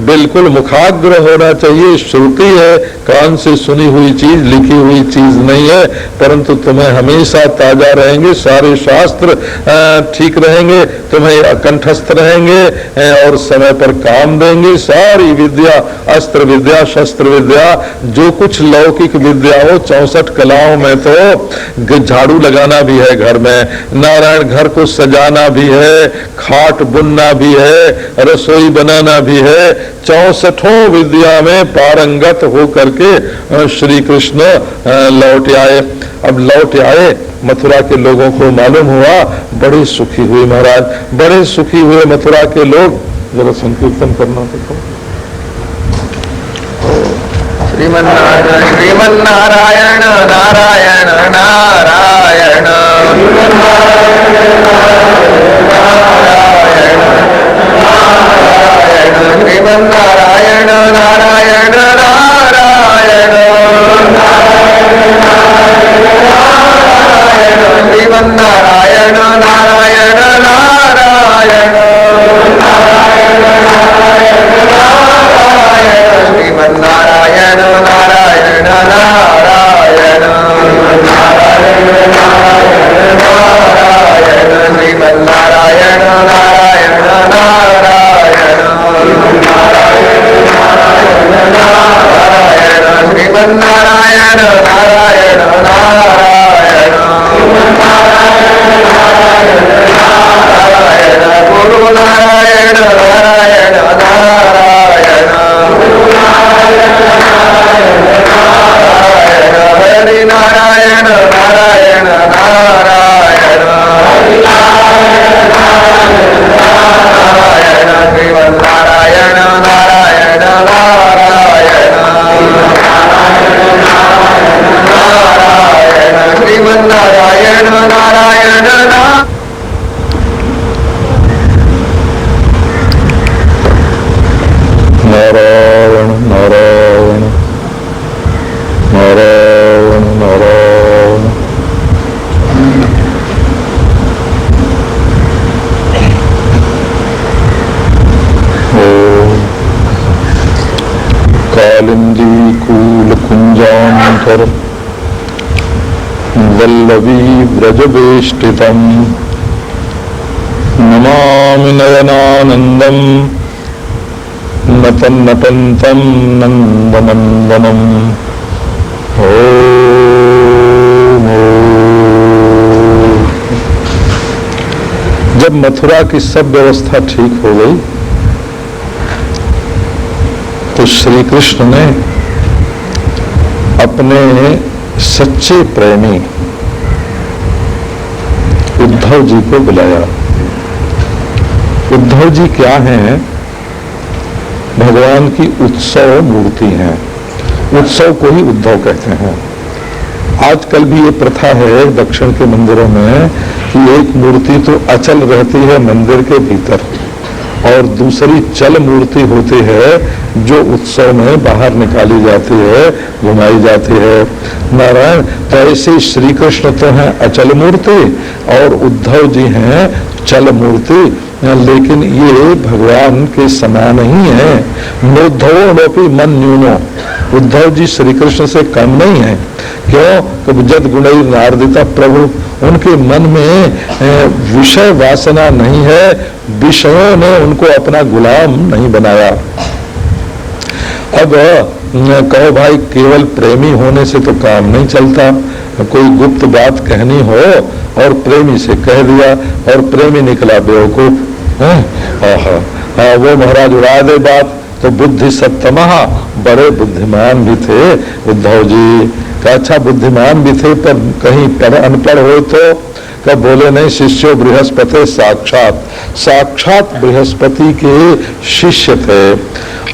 बिल्कुल मुखाग्र होना चाहिए। श्रुति है, कान से सुनी हुई चीज, लिखी हुई चीज नहीं है, परंतु तुम्हें हमेशा ताजा रहेंगे, सारे शास्त्र ठीक रहेंगे, तुम्हें कंठस्थ रहेंगे और समय पर काम देंगे। सारी विद्या, अस्त्र विद्या, शस्त्र विद्या, जो कुछ लौकिक विद्या हो, 64 कलाओं में तो झाड़ू लगाना भी है घर में, नारायण घर को सजाना भी है, खाट बुनना भी है, रसोई बनाना भी है। 64 विद्या में पारंगत हो करके श्री कृष्ण लौट आए। अब लौट आए, मथुरा के लोगों को मालूम हुआ, बड़े सुखी हुए महाराज, बड़े सुखी हुए मथुरा के लोग। जरा संकीर्तन करना देखो। श्रीमन्नारायण श्रीमन्नारायण नारायण नारायण श्रीमन्नारायण नारायण नारायण श्रीमन्नारायण नारायण नारायण श्रीमन्नारायण नारायण नारायण श्रीमन्नारायण नारायण नारायण श्रीमन्नारायण नारायण नारायण गुरु नारायण नारायण नारायण हरि नारायण नारायण नारायण श्रीमन्नारायण नारायण नारायण श्रीमन्नारायण नारायण नारायण नारायण नारायण नारायण। कालिंदी कूल कुंजांतर वल्लवी व्रजवेष्टितम् नमामि नयनानन्दम् नतन्नतन्तं नन्दनन्दनम्। जब मथुरा की सब व्यवस्था ठीक हो गई तो श्री कृष्ण ने अपने सच्चे प्रेमी उद्धव जी को बुलाया। उद्धव जी क्या हैं? भगवान की उत्सव मूर्ति हैं। उत्सव को ही उद्धव कहते हैं। आजकल भी ये प्रथा है दक्षिण के मंदिरों में कि एक मूर्ति तो अचल रहती है मंदिर के भीतर और दूसरी चल मूर्ति होती है जो उत्सव में बाहर निकाली जाती है, घुमाई जाती है। नारायण तो ऐसे श्री कृष्ण तो हैं अचल मूर्ति और उद्धव जी हैं चल मूर्ति, लेकिन ये भगवान के समान ही है। नोद्धवो नोपि मन न्यूनो, उद्धव जी श्री कृष्ण से कम नहीं है। क्यों? कब जद गुणई नारदिता प्रभु, उनके मन में विषय वासना नहीं है, विषयों ने उनको अपना गुलाम नहीं बनाया। अब कहो भाई केवल प्रेमी होने से तो काम नहीं चलता, कोई गुप्त बात कहनी हो और प्रेमी से कह दिया और प्रेमी निकला बेवकूफ, वो महाराज उड़ा दे बात। तो बुद्धि सत्तमहा, बड़े बुद्धिमान भी थे उद्धव जी का। अच्छा बुद्धिमान भी थे पर कहीं अनपढ़ हो तो कब बोले नहीं, शिष्यो बृहस्पति साक्षात, साक्षात बृहस्पति के शिष्य थे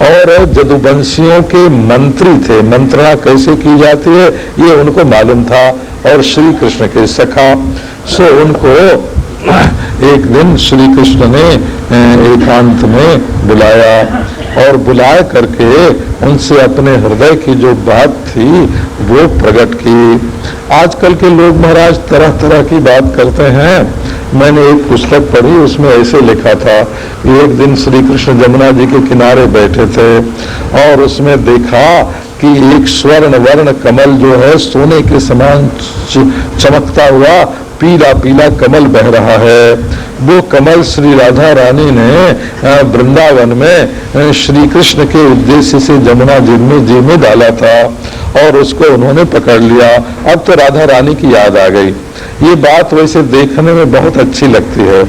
और जदुवंशियों के मंत्री थे। मंत्रणा कैसे की जाती है ये उनको मालूम था और श्री कृष्ण के सखा। सो उनको एक दिन श्री कृष्ण ने एकांत में बुलाया और बुला करके उनसे अपने हृदय की जो बात थी वो प्रकट की। आजकल के लोग महाराज तरह तरह की बात करते हैं। मैंने एक पुस्तक पढ़ी, उसमें ऐसे लिखा था कि एक दिन श्री कृष्ण जमुना जी के किनारे बैठे थे और उसमें देखा कि एक स्वर्ण वर्ण कमल जो है सोने के समान चमकता हुआ पीला पीला कमल बह रहा है। वो कमल श्री राधा रानी ने वृंदावन में श्री कृष्ण के उद्देश्य से जमुना जी में डाला था और उसको उन्होंने पकड़ लिया। अब तो राधा रानी की याद आ गई। ये बात वैसे देखने में बहुत अच्छी लगती है,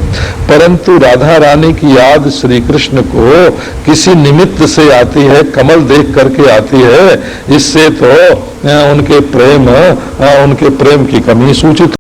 परंतु राधा रानी की याद श्री कृष्ण को किसी निमित्त से आती है, कमल देख करके आती है। इससे तो उनके प्रेम की कमी सूचित